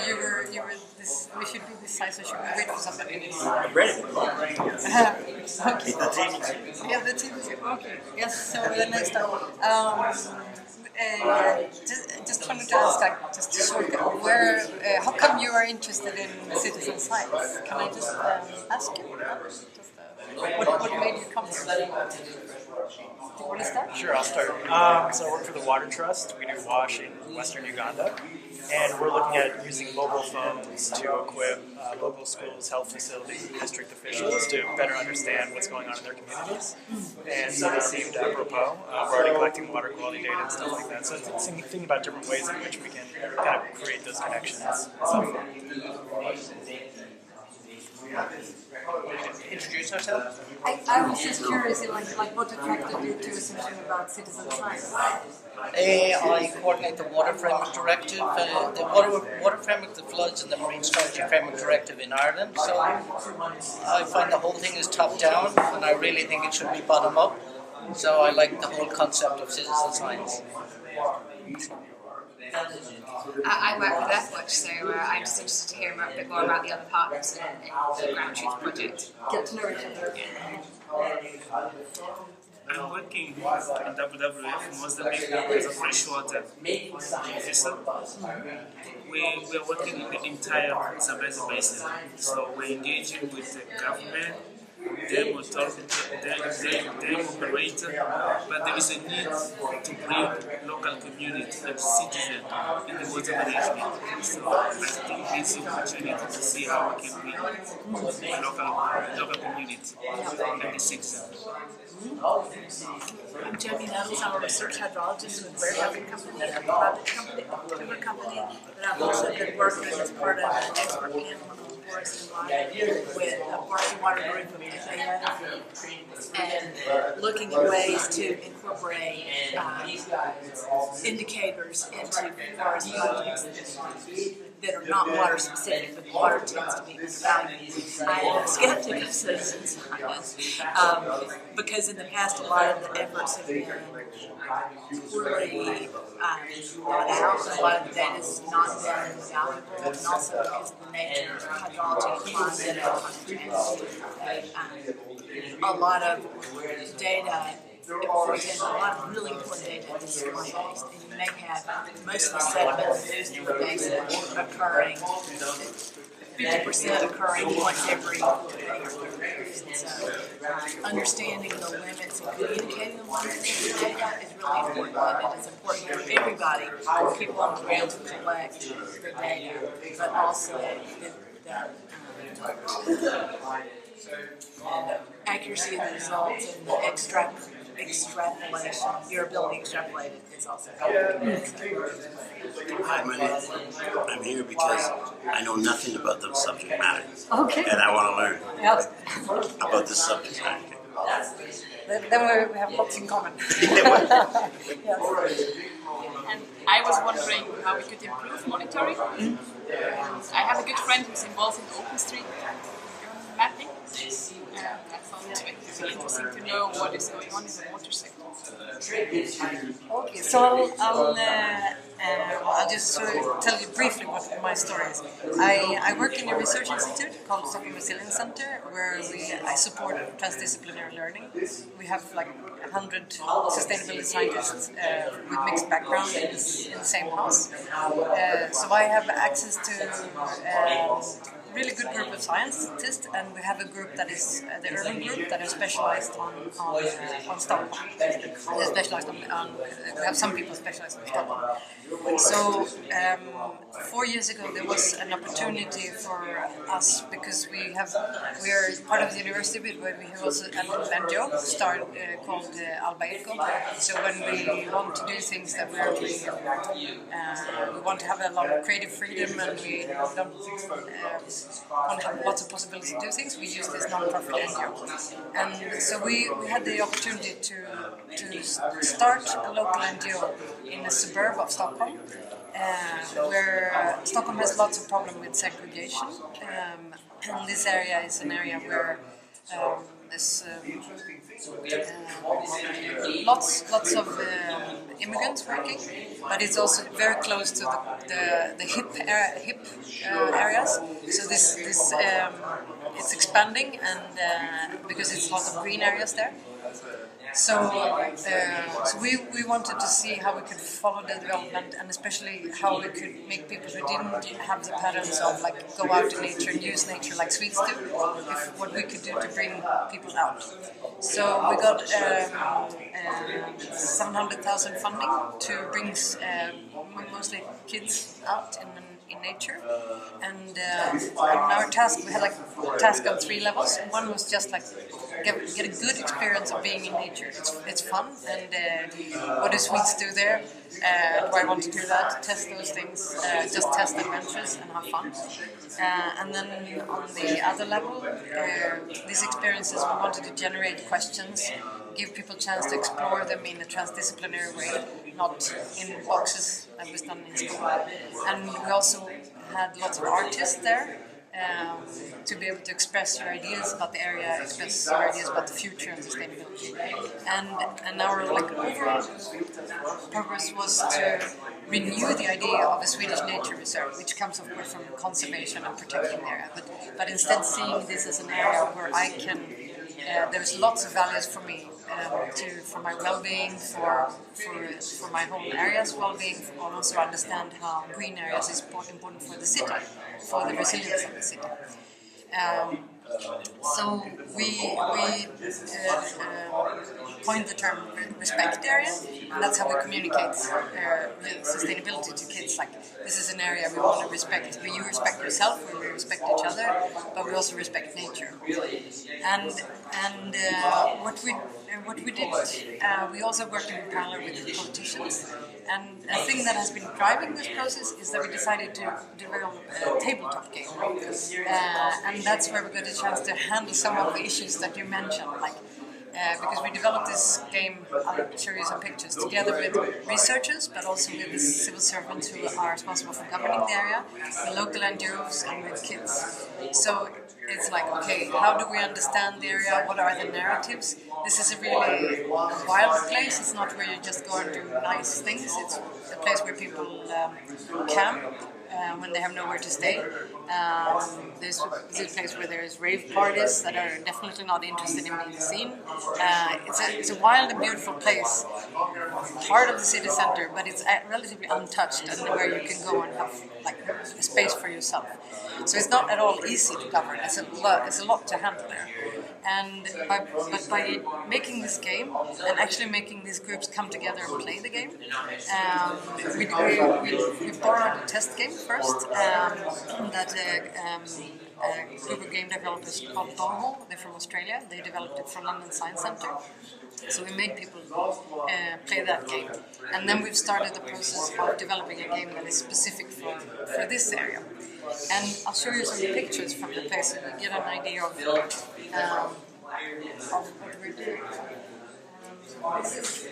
you were this. We should be this size. So should we wait for somebody? Ready? Okay. The team. Yeah, the team. Okay. Yes. So the next time. Just wanted to ask, like, just short, how come you are interested in citizen science? Can I just ask you? What made you come here? Do you want to start? Sure, I'll start. So I work for the Water Trust. We do wash in western Uganda. And we're looking at using mobile phones to equip local schools, health facilities, and district officials to better understand what's going on in their communities. And so this seemed apropos. We're already collecting water quality data and stuff like that. So it's thinking about different ways in which we can kind of create those connections. So, Introduce ourselves. I was just curious, like what attracted you to something about citizen science? I coordinate the Water Framework Directive, the water Framework, the Floods and the Marine Strategy Framework Directive in Ireland. So I find the whole thing is top down, and I really think it should be bottom up. So I like the whole concept of citizen science. I work with Earthwatch, so I'm just interested to hear a bit more about the other partners in the Ground Truth project. Get to know each other. I'm working in WWF, Mozambique, as a freshwater officer. We are working in the entire Zambezi Basin, so we're engaging with the government, them operator, but there is a need to bring local community and citizens in the water management. So I think this opportunity to see how we can bring local community and the citizens. I'm Jenny Nettles. I'm a research hydrologist with Rare Health Company, a private timber company, but I've also been working as part of an expert panel on forest environment with a Forest and Water group of FAO and looking at ways to incorporate indicators into forest projects that are not water specific, but water tends to be undervalued. I am a skeptic of citizen science because in the past a lot of the efforts have been poorly thought out. A lot of the data has not been valuable, and also because of the nature of hydrology and climate, a lot of data. For example, a lot of really important data is climate-based, and you may have most of the sediment in the basin occurring, 50% occurring once every 20 or 30 years. And so understanding the limits and communicating the limits of the data is really important, and it is important for everybody, for people on the ground to collect the data, but also the accuracy of the results and the extrapolation, your ability to extrapolate it is also I'm here because I know nothing about the subject matter. Okay. And I want to learn Yes. about this subject matter. Then we have lots in common. Yes. And I was wondering how we could improve monitoring. I have a good friend who's involved in OpenStreet mapping. I thought it would be interesting to know what is going on in the water sector. Okay, so I'll just tell you briefly what my story is. I work in a research institute called Stockholm Resilience Center, where I support transdisciplinary learning. We have like 100 sustainability scientists with mixed background in the same house. So I have access to really good group of scientists, and we have a group that is the urban group that is specialized on Stockholm. They're specialized on we have some people specialized on Stockholm. So 4 years ago there was an opportunity for us, because we are part of the university, but we have also an NGO called Alba Eco. So when we want to do things that we want to have a lot of creative freedom, and we don't want to have lots of possibilities to do things, we use this non-profit NGO. And so we had the opportunity to start a local NGO in a suburb of Stockholm, where Stockholm has lots of problems with segregation. And this area is an area where there's lots of immigrants working, but it's also very close to the hip areas. So this it's expanding, and because it's lots of green areas there. So we wanted to see how we could follow the development, and especially how we could make people who didn't have the patterns of like go out in nature and use nature like Swedes do, what we could do to bring people out. So we got 700,000 funding to bring mostly kids out in nature, and our task, we had like task on 3 levels. One was just like get a good experience of being in nature. It's fun, and what do Swedes do there? Do I want to do that? Test those things, just test adventures and have fun. And then on the other level, these experiences, we wanted to generate questions, give people a chance to explore them in a transdisciplinary way, not in boxes that was done in school. And we also had lots of artists there to be able to express your ideas about the area, express your ideas about the future and sustainability. And our like overall purpose was to renew the idea of a Swedish nature reserve, which comes of course from conservation and protecting the area, but instead seeing this as an area where I can. There's lots of values for me, for my well-being, for my whole area's well-being, and also understand how green areas is important for the city, for the resilience of the city. So we coined the term respect area, and that's how we communicate sustainability to kids. Like, this is an area we want to respect, where you respect yourself, where we respect each other, but we also respect nature. And what we did, we also worked in parallel with politicians. And a thing that has been driving this process is that we decided to develop a tabletop game. And that's where we got a chance to handle some of the issues that you mentioned, like because we developed this game, I'll show you some pictures, together with researchers, but also with the civil servants who are responsible for governing the area, with local NGOs, and with kids. So it's like, okay, how do we understand the area? What are the narratives? This is a really wild place. It's not where you just go and do nice things. It's a place where people camp when they have nowhere to stay. This is a place where there's rave parties that are definitely not interested in being seen. It's a wild and beautiful place, part of the city center, but it's relatively untouched and where you can go and have like a space for yourself. So it's not at all easy to cover. It's a lot to handle there. But by making this game and actually making these groups come together and play the game, we borrowed a test game first that a group of game developers called Boho. They're from Australia. They developed it for London Science Center. So we made people play that game. And then we've started the process of developing a game that is specific for this area. And I'll show you some pictures from the place so you get an idea of what we're doing. This is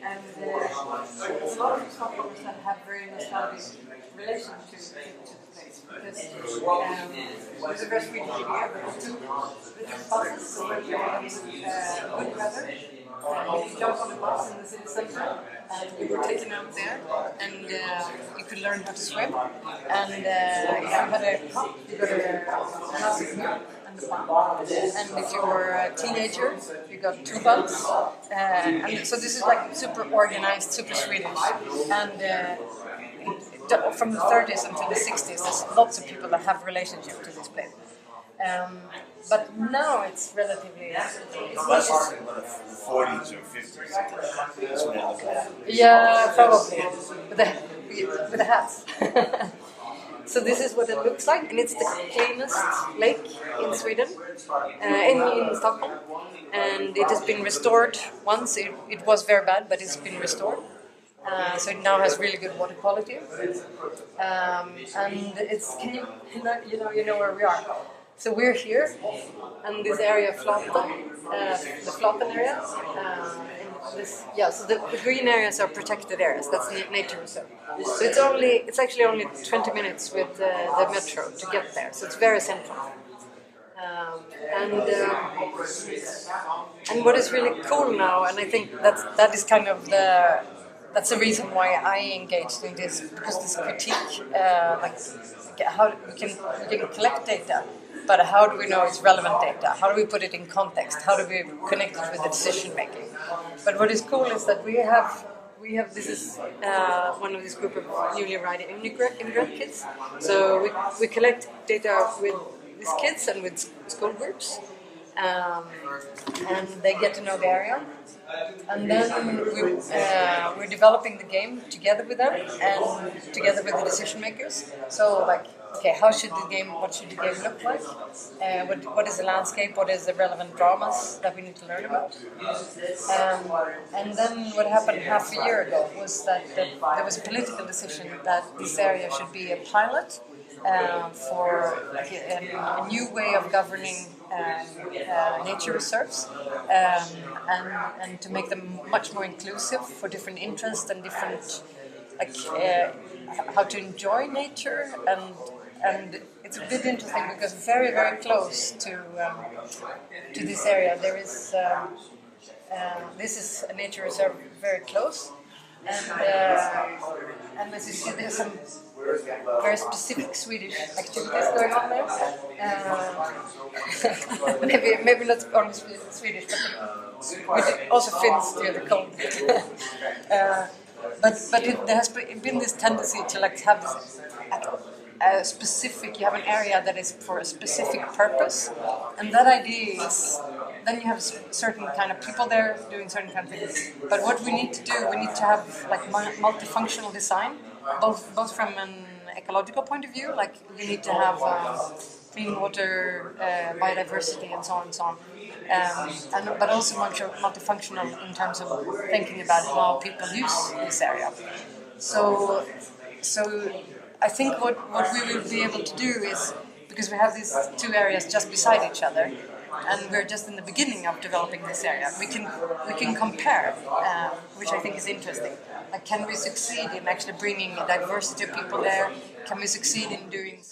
and there's a lot of Stockholmers that have very nostalgic relation to the place, because there's a very sweet idea. The two buses, so when you're having good weather, you jump on the bus in the city center, and we were taken out there, and you could learn how to swim, and if you had a cup, you got a glass of milk and the pump, and if you were a teenager, you got 2 bucks, and so this is like super organized, super Swedish, and from the 30s until the 60s, there's lots of people that have relationship to this place. But now it's relatively... Must be in the 40s or 50s. That's what I look at. Yeah, probably. With the hats. So this is what it looks like, and it's the cleanest lake in Sweden, in Stockholm. And it has been restored once. It was very bad, but it's been restored. So it now has really good water quality. And it's, you know where we are. So we're here, and this area, Flaten, the Flaten area. So the green areas are protected areas. That's the nature reserve. So it's actually only 20 minutes with the metro to get there. So it's very central. Um, and and what is really cool now, and I think that is kind of that's the reason why I engaged in this, because this critique, how we can collect data, but how do we know it's relevant data? How do we put it in context? How do we connect it with the decision making? But what is cool is that we have this is one of this group of newly arrived immigrant kids. So we collect data with these kids and with school groups, and they get to know the area. And then we're developing the game together with them and together with the decision makers. So like, okay, what should the game look like? What is the landscape? What is the relevant dramas that we need to learn about? And then what happened half a year ago was that there was a political decision that this area should be a pilot for like a new way of governing nature reserves, and to make them much more inclusive for different interests and different how to enjoy nature, and it's a bit interesting because very very close to this area there is this is a nature reserve very close, and as you see there's some very specific Swedish activities going on there. Maybe not only Swedish, but also Finns to the cold. But there has been this tendency to like have this a specific. You have an area that is for a specific purpose, and that idea is then you have certain kind of people there doing certain kind of things. But what we need to do, we need to have like multifunctional design. Both from an ecological point of view, like you need to have clean water, biodiversity, and so on and so on, but also multifunctional in terms of thinking about how people use this area. So I think what we will be able to do is, because we have these two areas just beside each other, and we're just in the beginning of developing this area, we can compare, which I think is interesting. Like, can we succeed in actually bringing a diversity of people there? Can we succeed in doing